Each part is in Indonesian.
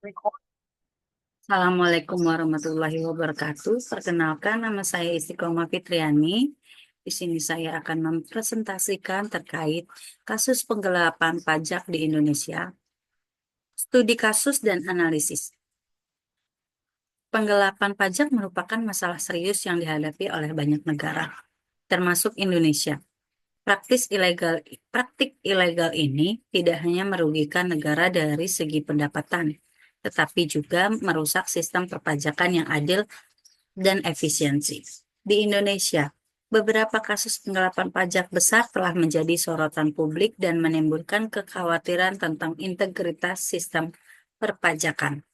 Assalamualaikum warahmatullahi wabarakatuh. Perkenalkan, nama saya Istiqomah Fitriani. Di sini saya akan mempresentasikan terkait kasus penggelapan pajak di Indonesia, studi kasus dan analisis. Penggelapan pajak merupakan masalah serius yang dihadapi oleh banyak negara, termasuk Indonesia. Praktik ilegal ini tidak hanya merugikan negara dari segi pendapatan, tetapi juga merusak sistem perpajakan yang adil dan efisiensi. Di Indonesia, beberapa kasus penggelapan pajak besar telah menjadi sorotan publik dan menimbulkan kekhawatiran tentang integritas sistem perpajakan.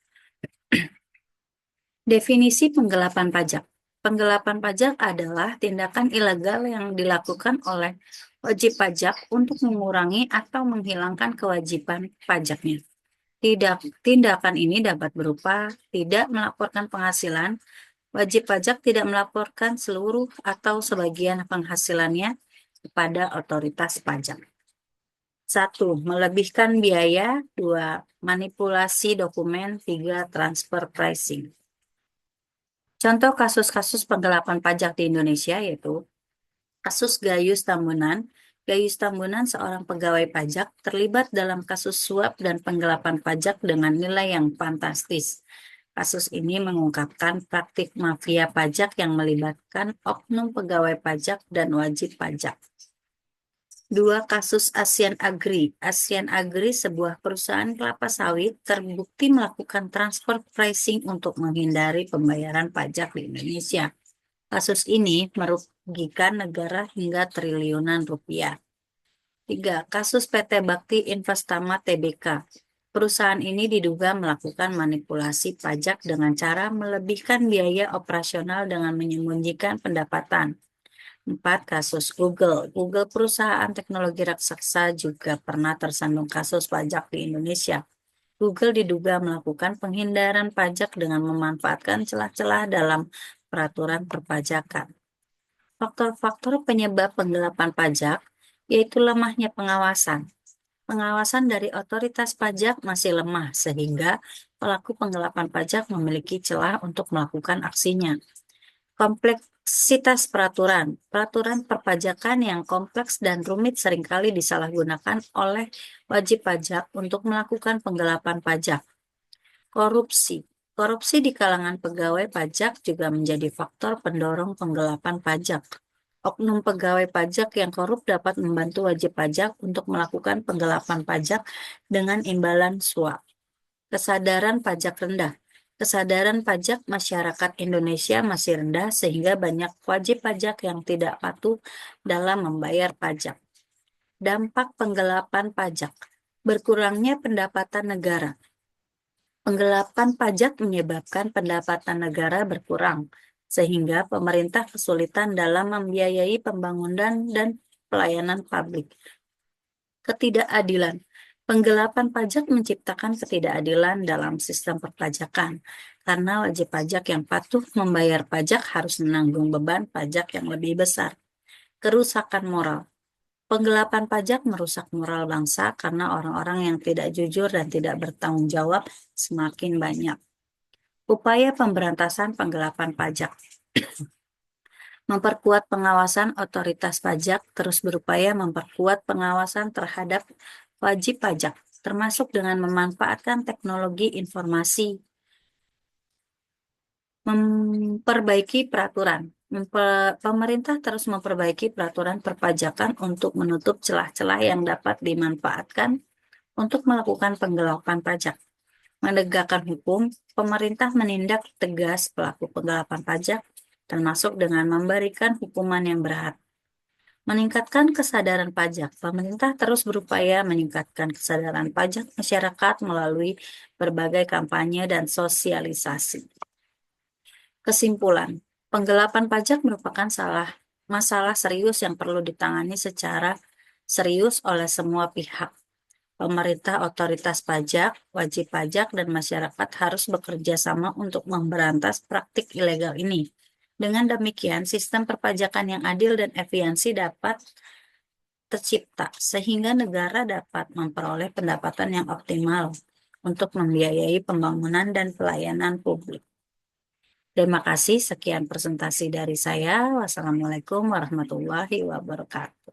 Definisi penggelapan pajak. Penggelapan pajak adalah tindakan ilegal yang dilakukan oleh wajib pajak untuk mengurangi atau menghilangkan kewajiban pajaknya. Tindakan ini dapat berupa tidak melaporkan penghasilan. Wajib pajak tidak melaporkan seluruh atau sebagian penghasilannya kepada otoritas pajak. 1. Melebihkan biaya. 2. Manipulasi dokumen. 3. Transfer pricing. Contoh kasus-kasus penggelapan pajak di Indonesia yaitu kasus Gayus Tambunan. Gayus Tambunan, seorang pegawai pajak, terlibat dalam kasus suap dan penggelapan pajak dengan nilai yang fantastis. Kasus ini mengungkapkan praktik mafia pajak yang melibatkan oknum pegawai pajak dan wajib pajak. 2. Kasus Asian Agri. Asian Agri, sebuah perusahaan kelapa sawit, terbukti melakukan transfer pricing untuk menghindari pembayaran pajak di Indonesia. Kasus ini merugikan negara hingga triliunan rupiah. 3. Kasus PT Bakti Investama Tbk. Perusahaan ini diduga melakukan manipulasi pajak dengan cara melebihkan biaya operasional dengan menyembunyikan pendapatan. 4. Kasus Google. Google, perusahaan teknologi raksasa, juga pernah tersandung kasus pajak di Indonesia. Google diduga melakukan penghindaran pajak dengan memanfaatkan celah-celah dalam peraturan perpajakan. Faktor-faktor penyebab penggelapan pajak yaitu lemahnya pengawasan. Pengawasan dari otoritas pajak masih lemah sehingga pelaku penggelapan pajak memiliki celah untuk melakukan aksinya. Kompleksitas peraturan. Peraturan perpajakan yang kompleks dan rumit seringkali disalahgunakan oleh wajib pajak untuk melakukan penggelapan pajak. Korupsi. Korupsi di kalangan pegawai pajak juga menjadi faktor pendorong penggelapan pajak. Oknum pegawai pajak yang korup dapat membantu wajib pajak untuk melakukan penggelapan pajak dengan imbalan suap. Kesadaran pajak rendah. Kesadaran pajak masyarakat Indonesia masih rendah sehingga banyak wajib pajak yang tidak patuh dalam membayar pajak. Dampak penggelapan pajak. Berkurangnya pendapatan negara. Penggelapan pajak menyebabkan pendapatan negara berkurang, sehingga pemerintah kesulitan dalam membiayai pembangunan dan pelayanan publik. Ketidakadilan. Penggelapan pajak menciptakan ketidakadilan dalam sistem perpajakan, karena wajib pajak yang patuh membayar pajak harus menanggung beban pajak yang lebih besar. Kerusakan moral. Penggelapan pajak merusak moral bangsa karena orang-orang yang tidak jujur dan tidak bertanggung jawab semakin banyak. Upaya pemberantasan penggelapan pajak. Memperkuat pengawasan otoritas pajak, terus berupaya memperkuat pengawasan terhadap wajib pajak, termasuk dengan memanfaatkan teknologi informasi. Memperbaiki peraturan. Pemerintah terus memperbaiki peraturan perpajakan untuk menutup celah-celah yang dapat dimanfaatkan untuk melakukan penggelapan pajak. Menegakkan hukum, pemerintah menindak tegas pelaku penggelapan pajak, termasuk dengan memberikan hukuman yang berat. Meningkatkan kesadaran pajak. Pemerintah terus berupaya meningkatkan kesadaran pajak masyarakat melalui berbagai kampanye dan sosialisasi. Kesimpulan, penggelapan pajak merupakan masalah serius yang perlu ditangani secara serius oleh semua pihak. Pemerintah, otoritas pajak, wajib pajak, dan masyarakat harus bekerja sama untuk memberantas praktik ilegal ini. Dengan demikian, sistem perpajakan yang adil dan efisiensi dapat tercipta, sehingga negara dapat memperoleh pendapatan yang optimal. untuk membiayai pembangunan dan pelayanan publik. Terima kasih, sekian presentasi dari saya. Wassalamualaikum warahmatullahi wabarakatuh.